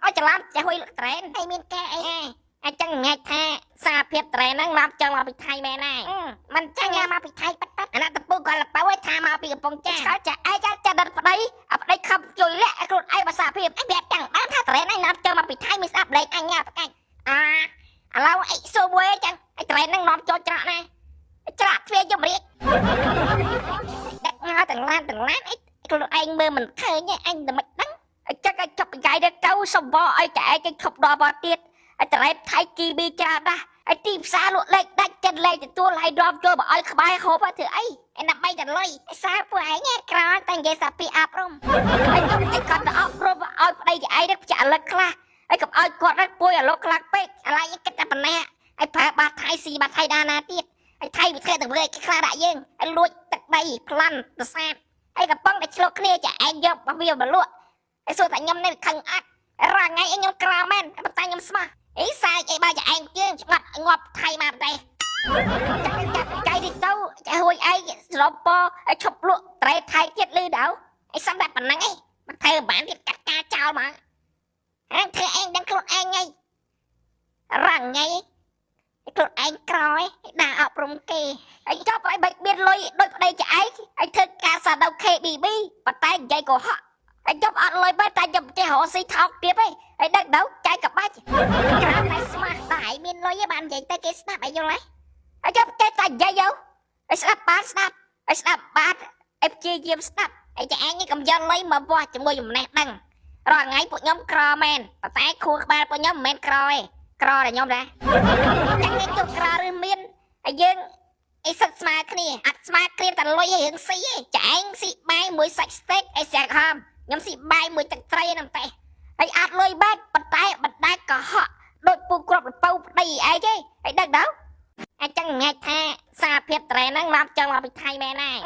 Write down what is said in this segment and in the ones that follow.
ឲ្យច្រឡំចេះហួយលុកត្រែនហើយមានការអីអាចចឹងងាយថាសារភាពត្រែនហ្នឹងមកចង់មកពីថៃមែនហើយមិនចឹងមកពីថៃប៉ាត់អាណត្តិពូគាត់លប៉ៅឲ្យថាមកពីកំពង់ចាស់ឆ្កល់ចាឯងចាដិតប្តីប្តីខំជួយលាក់ខ្លួនឯងភាសាភាពអញប្រាប់ចឹងបានថាត្រែនហ្នឹងមកចង់មកពីថៃមានស្ដាប់លេខអញញ៉ាប្រកាច់ឥឡូវអីស៊ូមួយចឹងឯត្រែនហ្នឹងនាំចូលច្រកណាច្រកទ្វារយមរាជដាក់ងទាំងឡានអីខ្លួនឯងមើលមិនឃើញអញតែមិនដឹងចឹងឲ្យចប់បកាយទៅសំបឲ្យចែកឈប់ដល់បតទៀតឲ្យត្រែនថៃគីប៊ីចាដាស់ឲ្យទីផ្សារលក់លេខដាច់ចិត្តលេខទទួលឲ្យដបចូលបើឲ្យក្បែរហូបធ្វើអីដើម្បីតែលុយសារពួកឯងក្រតែនិយាយសាពីអាប់រំឲ្យគាត់ទៅអប់រំឲ្យប្តីចឯងទៅចាក់លឹកខ្លះហើយកុំឲ្យគាត់ទៅពួយអាលោកខ្លាំងពេកអាឡៃគិតតែប៉ុណ្ណាឲ្យប្រើបាត់ថៃស៊ីបាត់ថៃដាណាទៀតឲ្យថៃវាធ្វើទៅធ្វើឲ្យខ្លះដាក់យើងឲ្យលួចទឹកដីប្លន់ប្រសាទឲ្យកំប៉ុងតែឆ្លុកគ្នាចាឯងយកវាបលក់ឲ្យសួរតែខ្ញុំនេះខឹងអត់រាល់ថ្ងៃខ្ញុំក្រមែនប៉ុន្តែខ្ញុំស្មោះអីសាយអីបើចាឯងយើងឆ្ងាត់ងាប់ថៃមកតែចៃទីទៅចាហួយឯងស្រោបពឲ្យឈប់លក់ត្រែថៃទៀតលឺដៅឲ្យសំតែប៉ុណ្ណឹងឯងមកធ្វើបានទៀតកាត់ការចោលមកអញធ្វើឯងដឹងខ្លួនឯងហើយរាល់ថ្ងៃខ្លួនឯងក្រឯងដាក់អប់រំគេឲ្យចប់ឲ្យបិទមានលុយដូចប្តីចាឯងឲ្យធ្វើការសាដោ KBB ប៉ុន្តែនិយាយកុហកឲ្យចប់អត់លុយបែរតែខ្ញុំចេះរកស៊ីថោកទៀតឯងឲ្យដឹកទៅចែកកបាច់ក្រៅតែស្មាស់តែឯងមានលុយឯងបាននិយាយទៅគេស្ដាប់ឯងយល់ទេឲ្យចប់ចេះតែនិយាយឲ្យស្ដាប់បានស្ដាប់ឲ្យស្ដាប់បានឲ្យព្យាយាមស្ដាប់ឲ្យចាឯងនេះកុំយកលុយមកវាស់ជាមួយចំណេះដឹងរាល់ថ្ងៃពួកខ្ញុំក្រមែនប៉ុន្តែខួរក្បាលពួកខ្ញុំមិនមែនក្រទេក្រតែខ្ញុំដែរចឹងនេះជប់ក្រឬមានឲ្យយើងអីសិតស្មើគ្នាអត់ស្មើគ្នាតែលុយឲ្យរឿងស៊ីឯងចាឯងស៊ីបាយមួយសាច់ស្តេកអីស្រាក់ហមខ្ញុំស៊ីបាយមួយទឹកត្រីហ្នឹងតែហើយអត់លុយបាត់ប៉ុន្តែបណ្ដាច់កុហកដូចពូគ្រាប់លពៅប្តីឯងទេហើយដឹងទៅអញ្ចឹងងាយថាសារភាពត្រែនហ្នឹងមកចង់មកពីថៃមែនហើយ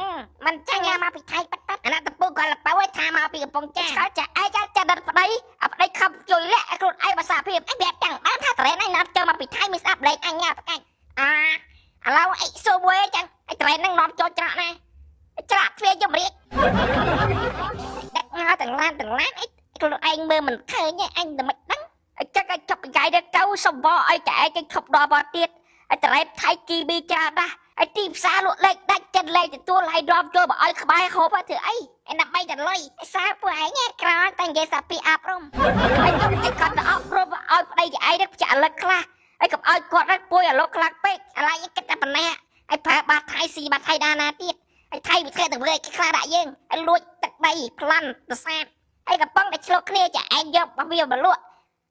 មិនចឹងមកពីថៃប៉ាត់អាណត្តិពូគាត់លប៉ៅឲ្យថាមកពីកំពង់ចាស់ឆ្កល់ចាឯងចាដិតប្តីប្តីខំជួយលាក់ខ្លួនឯងភាសាភាពអញប្រាប់ចឹងបានថាត្រែនហ្នឹងមកចង់មកពីថៃមានស្ដាប់លេខអញញ៉ាប្រកាច់ឥឡូវអីស៊ូមួយចឹងឲ្យត្រែនហ្នឹងនាំចូលច្រកណាច្រកទ្វារយមរាជដាក់ងទាំងឡានអីខ្លួនឯងមើលមិនឃើញអញតែមិនដឹងចឹងឲ្យចប់បកាយទៅសំបឲ្យចែកឈប់ដល់បតទៀតឲ្យត្រែនថៃគីប៊ីចាដាស់ឲ្យទីផ្សារលក់លេខដាច់ចិត្តលេខទទួលឲ្យដបចូលបើឲ្យក្បែរហូបធ្វើអីដើម្បីតែលុយសារពួកឯងក្រតែនិយាយសាពីអាប់រំឲ្យគាត់ទៅអប់រំឲ្យប្តីចឯងទៅចាក់លឹកខ្លះហើយកុំឲ្យគាត់ទៅពួយអាលោកខ្លាំងពេកអាឡៃគិតតែប៉ុណ្ណាឲ្យប្រើបាត់ថៃស៊ីបាត់ថៃដាណាទៀតឲ្យថៃវាធ្វើទៅធ្វើឲ្យខ្លះដាក់យើងឲ្យលួចទឹកដីប្លន់ប្រសាទហើយកំប៉ុងតែឆ្លុកគ្នាចាឯងយកវាបលក់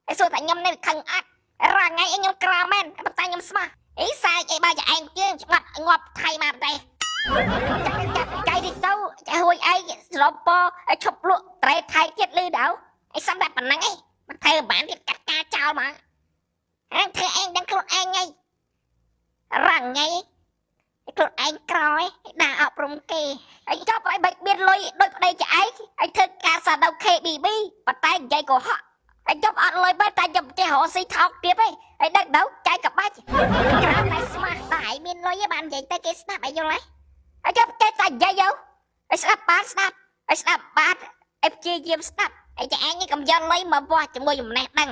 ឲ្យសួរតែខ្ញុំនេះខឹងអត់រាល់ថ្ងៃខ្ញុំក្រមែនប៉ុន្តែខ្ញុំស្មោះអីសាយអីបើចាឯងយើងឆ្ងាត់ងាប់ថៃមកតែចៃទីទៅចាហួយឯងស្រោបពឲ្យឈប់លក់ត្រែថៃទៀតលឺដៅឲ្យសំតែប៉ុណ្ណឹងឯងមកធ្វើបានទៀតកាត់ការចោលមកអញធ្វើឯងដឹងខ្លួនឯងហើយរាល់ថ្ងៃខ្លួនឯងក្រឯងដាក់អប់រំគេឲ្យចប់ឲ្យបិទមានលុយដូចប្តីចាឯងឲ្យធ្វើការសាដោ KBB ប៉ុន្តែនិយាយកុហកឲ្យចប់អត់លុយបែរតែខ្ញុំចេះរកស៊ីថោកទៀតឯងឲ្យដឹកទៅចែកកបាច់ក្រៅតែស្មាស់តែឯងមានលុយឯងបាននិយាយទៅគេស្ដាប់ឯងយល់ទេឲ្យចប់ចេះតែនិយាយឲ្យស្ដាប់បានស្ដាប់ឲ្យស្ដាប់បានឲ្យព្យាយាមស្ដាប់ឲ្យចាឯងនេះកុំយកលុយមកវាស់ជាមួយចំណេះដឹង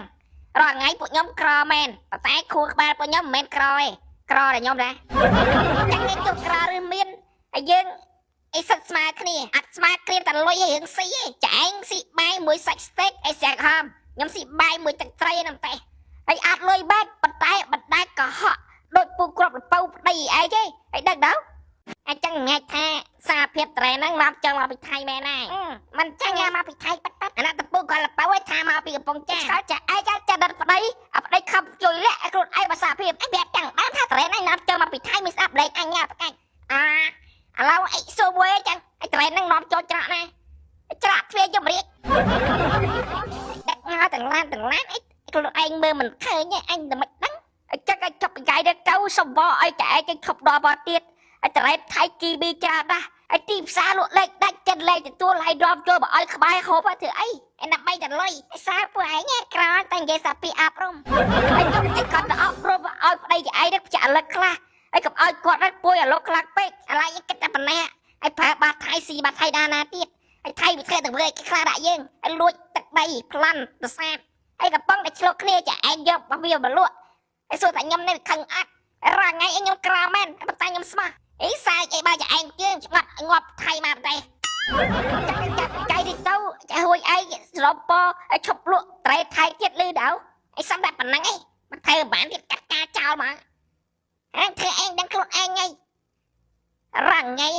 រាល់ថ្ងៃពួកខ្ញុំក្រមែនប៉ុន្តែខួរក្បាលពួកខ្ញុំមិនមែនក្រទេក្រតែខ្ញុំដែរចឹងនេះជប់ក្រឬមានឲ្យយើងអីសិតស្មើគ្នាអត់ស្មើគ្នាតែលុយឲ្យរឿងស៊ីឯងចាឯងស៊ីបាយមួយសាច់ស្តេកអីស្រាក់ហមខ្ញុំស៊ីបាយមួយទឹកត្រីហ្នឹងតែហើយអត់លុយបាត់ប៉ុន្តែបណ្ដាច់កុហកដូចពូគ្រាប់លពៅប្តីឯងទេហើយដឹងទៅអញ្ចឹងងាយថាសារភាពត្រែនហ្នឹងមកចង់មកពីថៃមែនហើយមិនចឹងមកពីថៃប៉ាត់អាណត្តិពូគាត់លប៉ៅឲ្យថាមកពីកំពង់ចាស់ឆ្កល់ចាឯងចាដិតប្តីប្តីខំជួយលាក់ខ្លួនឯងភាសាភាពអញប្រាប់ចឹងបានថាត្រែនហ្នឹងមកចង់មកពីថៃមានស្ដាប់លេខអញញ៉ាប្រកាច់ឥឡូវអីស៊ូមួយចឹងឲ្យត្រែនហ្នឹងនាំចូលច្រកណាច្រកទ្វារយមរាជដាក់ងទាំងឡានអីខ្លួនឯងមើលមិនឃើញអញតែមិនដឹងចឹងឲ្យចប់បកាយទៅសំបឲ្យចែកឈប់ដល់បតទៀតឲ្យត្រែនថៃគីប៊ីចាដាស់ឲ្យទីផ្សារលក់លេខដាច់ចិត្តលេខទទួលឲ្យដបចូលបើឲ្យក្បែរហូបធ្វើអីដើម្បីតែលុយសារពួកឯងក្រតែនិយាយសាពីអាប់រំឲ្យគាត់ទៅអប់រំឲ្យប្តីចឯងទៅចាក់លឹកខ្លះហើយកុំឲ្យគាត់ទៅពួយអាលោកខ្លាំងពេកអាឡៃគិតតែប៉ុណ្ណាឲ្យប្រើបាត់ថៃស៊ីបាត់ថៃដាណាទៀតឲ្យថៃវាធ្វើទៅធ្វើឲ្យខ្លះដាក់យើងឲ្យលួចទឹកដីប្លន់ប្រសាទហ ai gặp bông để chlo kia chả ai dọc bao nhiêu mà lụa ai xua tại nhom này khăng ắt ra ngay anh nhom kramen bắt tay nhom sma ý sai ai ba chả anh chứ ngọt thay mà đây cái đi đâu chả hồi ai ropo ai chụp lụa trai thay chết lư đâu ai xăm đặt bản năng ấy mà thay bản thì cắt ca chào mà anh thưa anh đang khuôn anh ngay rằng ngay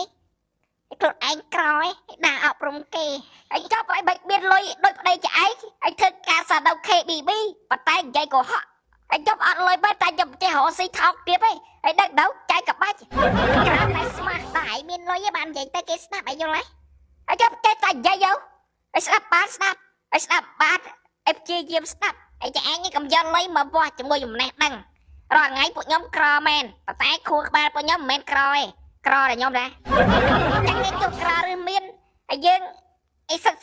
khuôn anh coi đã học rung kì anh cho phải bạch biên lôi đôi đây cho anh thưa ca sa đâu kê bì bi và tay dây của họ anh cho anh lôi bắt tay dùm cho họ xí thọc tiếp ấy anh đang đấu trái cặp bách cả này smart tại biên lôi với bạn dạy tay cái snap anh vô lấy anh cho cái tay dây vô anh snap bát em chia diêm snap anh cho anh cầm dân lấy mà qua cho người dùng nét đăng rồi ngay của nhóm Cromen và tay khu ba của nhóm men Croy là nhóm ra chẳng nghe chụp Cro rư miên ai dương ai sạch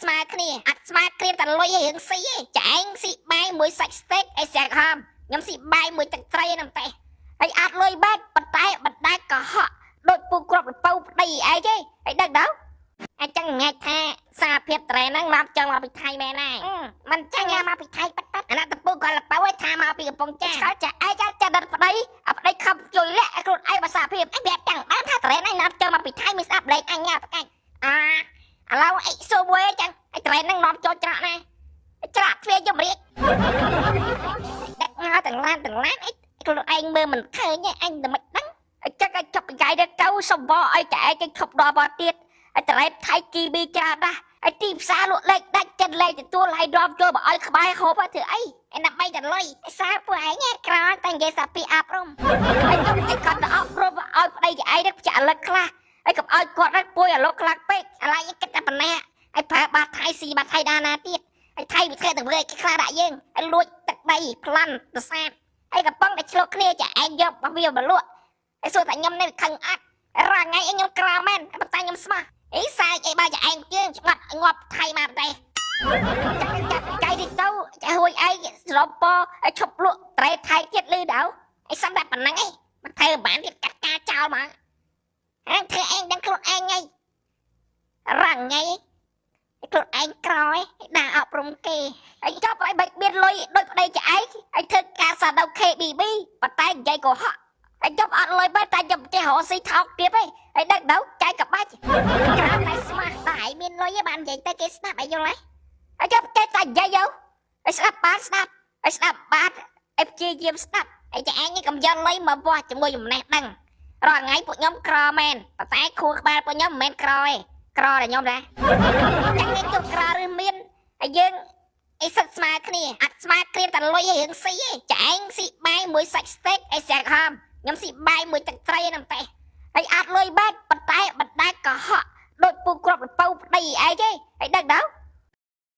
smart kia tàn lôi hướng xí chẳng xị bay mùi sạch steak ai sạc hòm nhóm xị bay mùi tạch tray nằm tay ai ạt lôi bát bật đai có họ đôi phụ crop bầu đầy ai chứ ai đang đâu ai chẳng nghe tha xa phiếp trẻ năng làm cho mà bị thay mẹ này mình chẳng nghe mà bị thay bắt anh ta phụ gọi là bảo ấy tha mà bị bông cha sao chả ai cha đặt vào đây không chui lẹ luôn ai mà xa phiếp anh đẹp chẳng bán tha trẻ này làm cho mà bị thay mình sắp lấy anh nha anh lâu ai xô bôi chẳng ai trẻ năng làm cho chả này chả phê cho mình đặt ngó từng lan ấy anh mơ mình khơi nha anh là mạch đắng chắc anh chọc cái đó câu xong vò ai chạy cái khóc đo vào tiết anh ta lại thay kỳ bi cha ra anh tìm xa luôn lên đánh chân lên thì tôi lại đom cho bà ơi bài hộp á thử ấy anh nằm bay chân lôi xa của anh nha kra tay ghé sa pi áp rum anh còn đó rum ơi đây ai đó trả lời kla anh cầm ơi quạt rất bôi ở lô kla pe lại cái tập này anh phá ba thay xì ba thay đa na tiết anh thay bị khai từng người cái kla đại dương anh lùi tật đây plan từ xa anh gặp bông để chlo kia chả anh dọc bao nhiêu mà lụa anh xua tại nhom này khăng ắt ra ngay anh nhom kramen bắt tay nhom sma ý sai ai ba chả anh chứ ngọt thay mà đây cái đi đâu chả hồi ai ropo ai chụp lụa trai thay chết lư đâu ai xăm đặt bản năng ấy mà thay bản thì cắt ca chào mà anh thưa anh đang khuôn anh ngay rằng ngay khuôn anh coi đã học rung kì anh cho phải bạch biên lôi đôi đây cho anh thưa ca sa đâu kê bì bi và tay dây của họ anh cho anh lôi bắt tay dùm cho họ xí thọc tiếp ấy anh đang đấu trái cặp bách cả này smart tại biên lôi với bạn dạy tay cái snap anh vô lấy anh cho cái tay dây vô anh snap bát em chia diêm snap anh cho anh cầm dân lấy mà qua cho người dùng nét đăng rồi ngay của nhóm Cromen và tay khu ba của nhóm men Croy là nhóm ra chẳng nghe chụp Cro rư miên ai dương ai sạch smart kia tàn lôi hướng xí chẳng xị bay mùi sạch steak ai sạc hòm nhóm xị bay mùi tạch tray nằm tay ai ạt lôi bát bật đai có họ đôi phụ crop bầu đầy ai chứ ai đang đâu